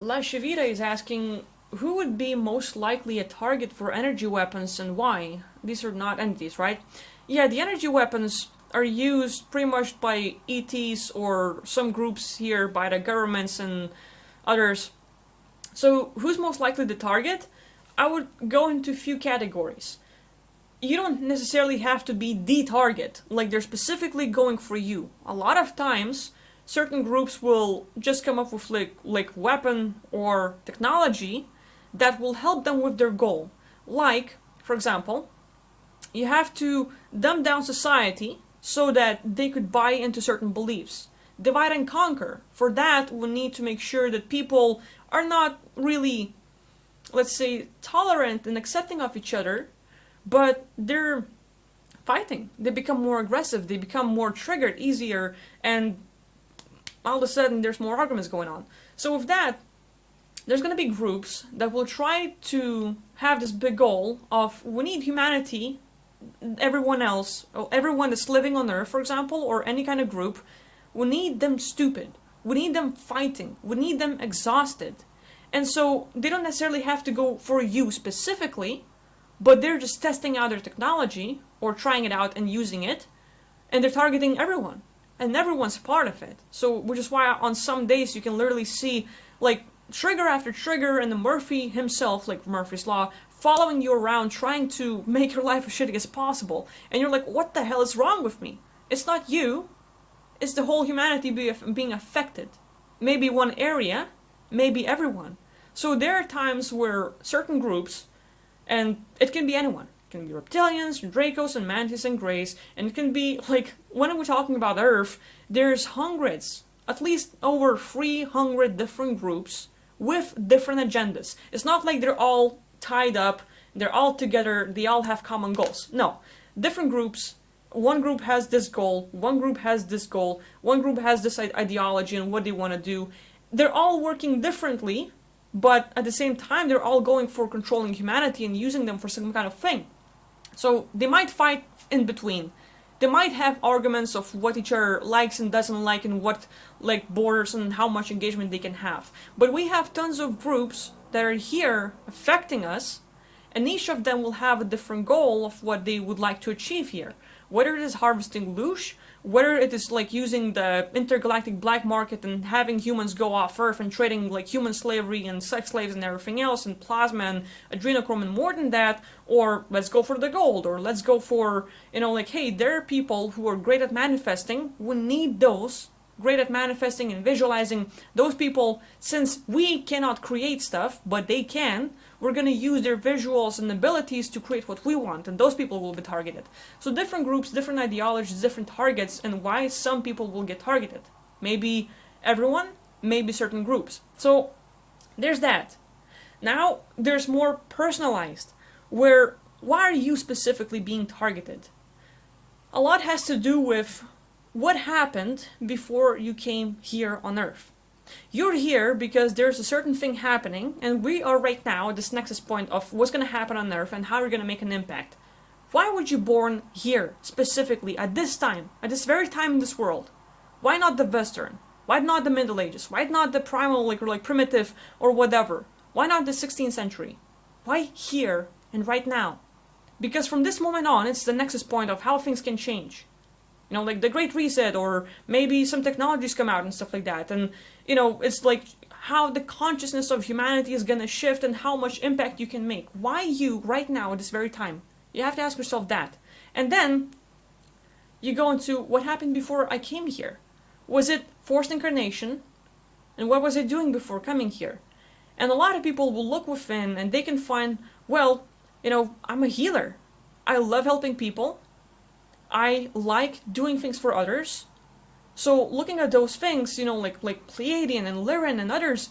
La Chivita is asking who would be most likely a target for energy weapons and why? These are not entities, right? Yeah, the energy weapons are used pretty much by ETs or some groups here by the governments and others. So, who's most likely the target? I would go into a few categories. You don't necessarily have to be the target, like they're specifically going for you. A lot of times, certain groups will just come up with like weapon or technology that will help them with their goal. Like, for example, you have to dumb down society so that they could buy into certain beliefs. Divide and conquer. For that, we need to make sure that people are not really, let's say, tolerant and accepting of each other, but they're fighting. They become more aggressive, they become more triggered, easier, and all of a sudden there's more arguments going on. So with that, there's going to be groups that will try to have this big goal of we need humanity, everyone else, everyone that's living on Earth, for example, or any kind of group, we need them stupid. We need them fighting. We need them exhausted. And so they don't necessarily have to go for you specifically, but they're just testing out their technology or trying it out and using it, and they're targeting everyone. And everyone's part of it. So, which is why on some days you can literally see, like, trigger after trigger, and the Murphy himself, like Murphy's Law, following you around trying to make your life as shitty as possible. And you're like, what the hell is wrong with me? It's not you. It's the whole humanity being affected. Maybe one area, maybe everyone. So there are times where certain groups, and it can be anyone. It can be reptilians, Dracos, and Mantis and Greys, and it can be, like, when we're talking about Earth, there's hundreds, at least over 300 different groups with different agendas. It's not like they're all tied up, they're all together, they all have common goals. No. Different groups, one group has this goal, one group has this goal, one group has this ideology and what they want to do. They're all working differently, but at the same time, they're all going for controlling humanity and using them for some kind of thing. So they might fight in between. They might have arguments of what each other likes and doesn't like and what like borders and how much engagement they can have. But we have tons of groups that are here affecting us, and each of them will have a different goal of what they would like to achieve here. Whether it is harvesting loosh, whether it is like using the intergalactic black market and having humans go off Earth and trading like human slavery and sex slaves and everything else and plasma and adrenochrome and more than that, or let's go for the gold, or let's go for, like, hey, there are people who are great at manifesting, we need those great at manifesting and visualizing. Those people, since we cannot create stuff, but they can, we're going to use their visuals and abilities to create what we want, and those people will be targeted. So different groups, different ideologies, different targets, and why some people will get targeted. Maybe everyone, maybe certain groups. So there's that. Now there's more personalized, where why are you specifically being targeted? A lot has to do with what happened before you came here on Earth. You're here because there's a certain thing happening, and we are right now at this nexus point of what's going to happen on Earth and how you're going to make an impact. Why were you born here, specifically, at this time, at this very time in this world? Why not the Western? Why not the Middle Ages? Why not the primal, like primitive, or whatever? Why not the 16th century? Why here and right now? Because from this moment on, it's the nexus point of how things can change. Like the Great Reset, or maybe some technologies come out and stuff like that. And, it's like how the consciousness of humanity is gonna shift and how much impact you can make. Why you, right now, at this very time? You have to ask yourself that. And then, you go into what happened before I came here. Was it forced incarnation? And what was I doing before coming here? And a lot of people will look within and they can find, well, I'm a healer. I love helping people. I like doing things for others. So looking at those things, like Pleiadian and Lyran and others,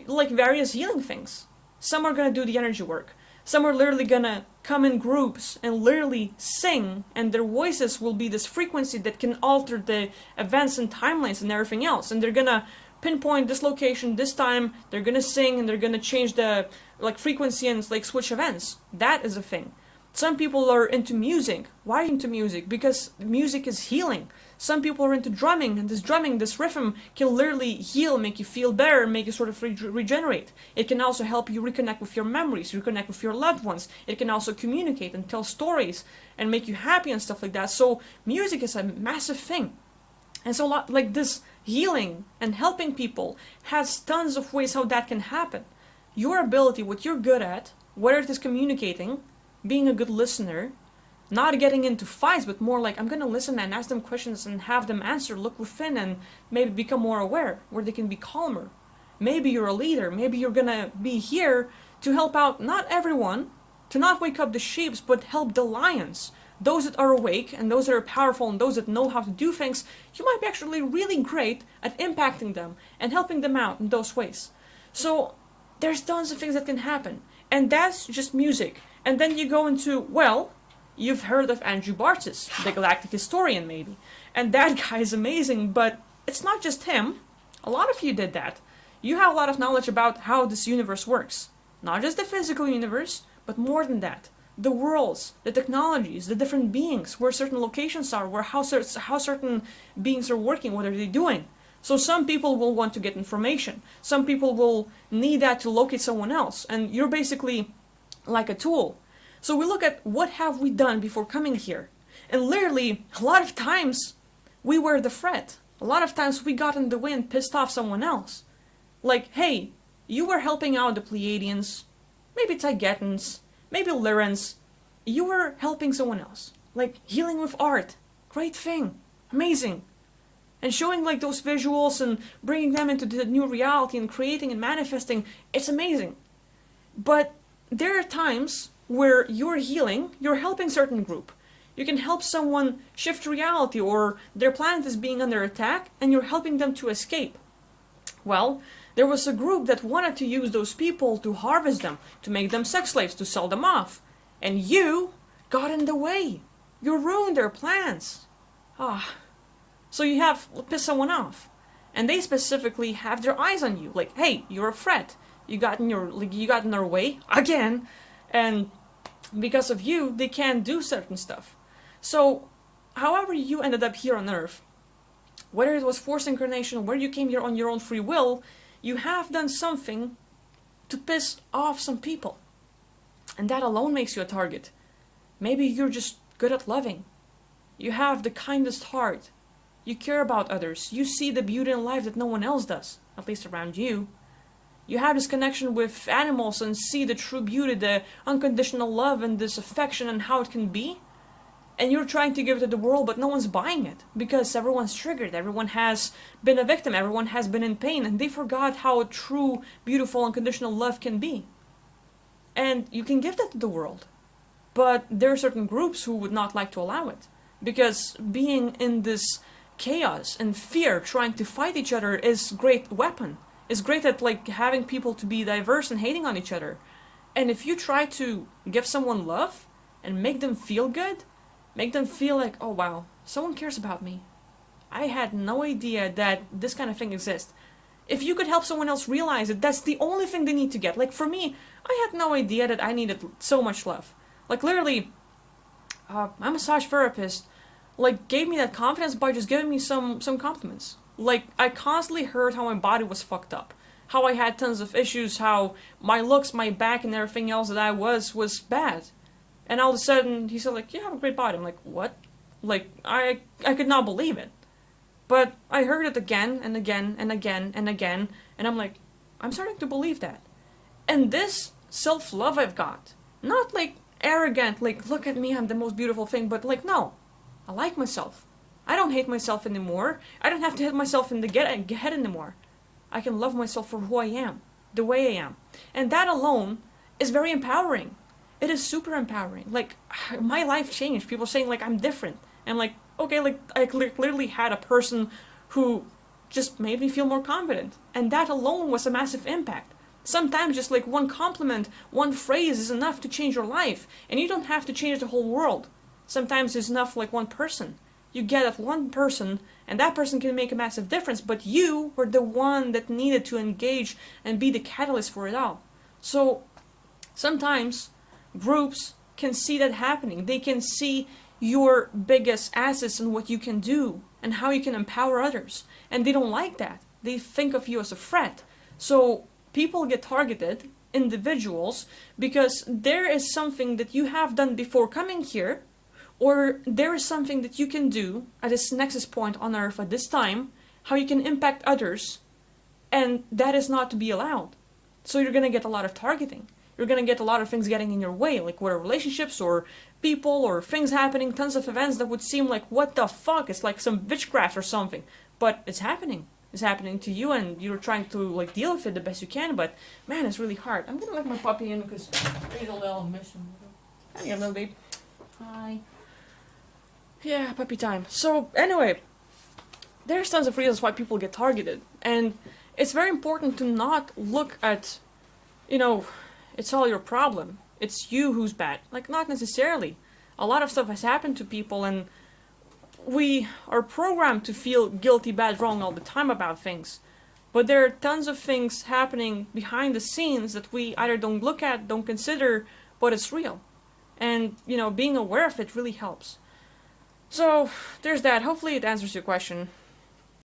like various healing things. Some are going to do the energy work. Some are literally going to come in groups and literally sing, and their voices will be this frequency that can alter the events and timelines and everything else. And they're going to pinpoint this location, this time, they're going to sing, and they're going to change the frequency and switch events. That is a thing. Some people are into music. Why into music? Because music is healing. Some people are into drumming, and this rhythm can literally heal, make you feel better, make you sort of regenerate. It can also help you reconnect with your memories, reconnect with your loved ones. It can also communicate and tell stories and make you happy and stuff like that. So music is a massive thing. And so like this healing and helping people has tons of ways how that can happen. Your ability, what you're good at, whether it is communicating, being a good listener, not getting into fights, but more like I'm gonna listen and ask them questions and have them answer, look within and maybe become more aware, where they can be calmer. Maybe you're a leader, maybe you're gonna be here to help out not everyone, to not wake up the sheep, but help the lions. Those that are awake and those that are powerful and those that know how to do things, you might be actually really great at impacting them and helping them out in those ways. So there's tons of things that can happen. And that's just music. And then you go into, well, you've heard of Andrew Bartzis, the galactic historian maybe. And that guy is amazing, but it's not just him. A lot of you did that. You have a lot of knowledge about how this universe works. Not just the physical universe, but more than that. The worlds, the technologies, the different beings, where certain locations are, where how certain beings are working, what are they doing. So some people will want to get information. Some people will need that to locate someone else. And you're basically like a tool. So we look at what have we done before coming here. And literally, a lot of times, we were the threat. A lot of times we got in the way and pissed off someone else. Like, hey, you were helping out the Pleiadians, maybe Taigetans, maybe Lyrans. You were helping someone else. Like, healing with art. Great thing. Amazing. And showing like those visuals and bringing them into the new reality and creating and manifesting, it's amazing. But there are times where you're healing, you're helping certain group. You can help someone shift reality, or their planet is being under attack and you're helping them to escape. Well, there was a group that wanted to use those people to harvest them, to make them sex slaves, to sell them off. And you got in the way. You ruined their plans. So you have pissed someone off. And they specifically have their eyes on you. Like, hey, you're a threat. You got in their way again. And because of you, they can't do certain stuff. So, however you ended up here on Earth, whether it was forced incarnation, where you came here on your own free will, you have done something to piss off some people. And that alone makes you a target. Maybe you're just good at loving. You have the kindest heart. You care about others. You see the beauty in life that no one else does, at least around you. You have this connection with animals and see the true beauty, the unconditional love and this affection and how it can be. And you're trying to give it to the world, but no one's buying it. Because everyone's triggered, everyone has been a victim, everyone has been in pain, and they forgot how a true, beautiful, unconditional love can be. And you can give that to the world. But there are certain groups who would not like to allow it. Because being in this chaos and fear, trying to fight each other, is a great weapon. It's great at like having people to be diverse and hating on each other. And if you try to give someone love and make them feel good, make them feel like, oh wow, someone cares about me. I had no idea that this kind of thing exists. If you could help someone else realize it, that's the only thing they need to get. Like for me, I had no idea that I needed so much love. Like literally, my massage therapist like gave me that confidence by just giving me some compliments. Like I constantly heard how my body was fucked up, how I had tons of issues, how my looks, my back, and everything else that I was bad. And all of a sudden, he said like, you have a great body. I'm like, what? Like I could not believe it. But I heard it again and again and again and again, and I'm like, I'm starting to believe that. And this self-love I've got, not like arrogant, like look at me, I'm the most beautiful thing, but like no, I like myself. I don't hate myself anymore. I don't have to hit myself in the head anymore. I can love myself for who I am, the way I am. And that alone is very empowering. It is super empowering. Like, my life changed. People saying, like, I'm different. And I'm like, okay, like, I clearly had a person who just made me feel more confident. And that alone was a massive impact. Sometimes just like one compliment, one phrase is enough to change your life. And you don't have to change the whole world. Sometimes it's enough like one person. You get at one person, and that person can make a massive difference, but you were the one that needed to engage and be the catalyst for it all. So, sometimes groups can see that happening. They can see your biggest assets and what you can do and how you can empower others. And they don't like that. They think of you as a threat. So people get targeted, individuals, because there is something that you have done before coming here, or there is something that you can do at this nexus point on Earth at this time, how you can impact others, and that is not to be allowed. So you're going to get a lot of targeting. You're going to get a lot of things getting in your way, like whether relationships or people or things happening, tons of events that would seem like, what the fuck, it's like some witchcraft or something. But it's happening. It's happening to you, and you're trying to like deal with it the best you can, but man, it's really hard. I'm going to let my puppy in because I need a little mission. Hi, little babe. Hi. Yeah, puppy time. So anyway, there's tons of reasons why people get targeted, and it's very important to not look at, it's all your problem. It's you who's bad. Like, not necessarily. A lot of stuff has happened to people, and we are programmed to feel guilty, bad, wrong all the time about things. But there are tons of things happening behind the scenes that we either don't look at, don't consider, but it's real. And, being aware of it really helps. So, there's that. Hopefully it answers your question.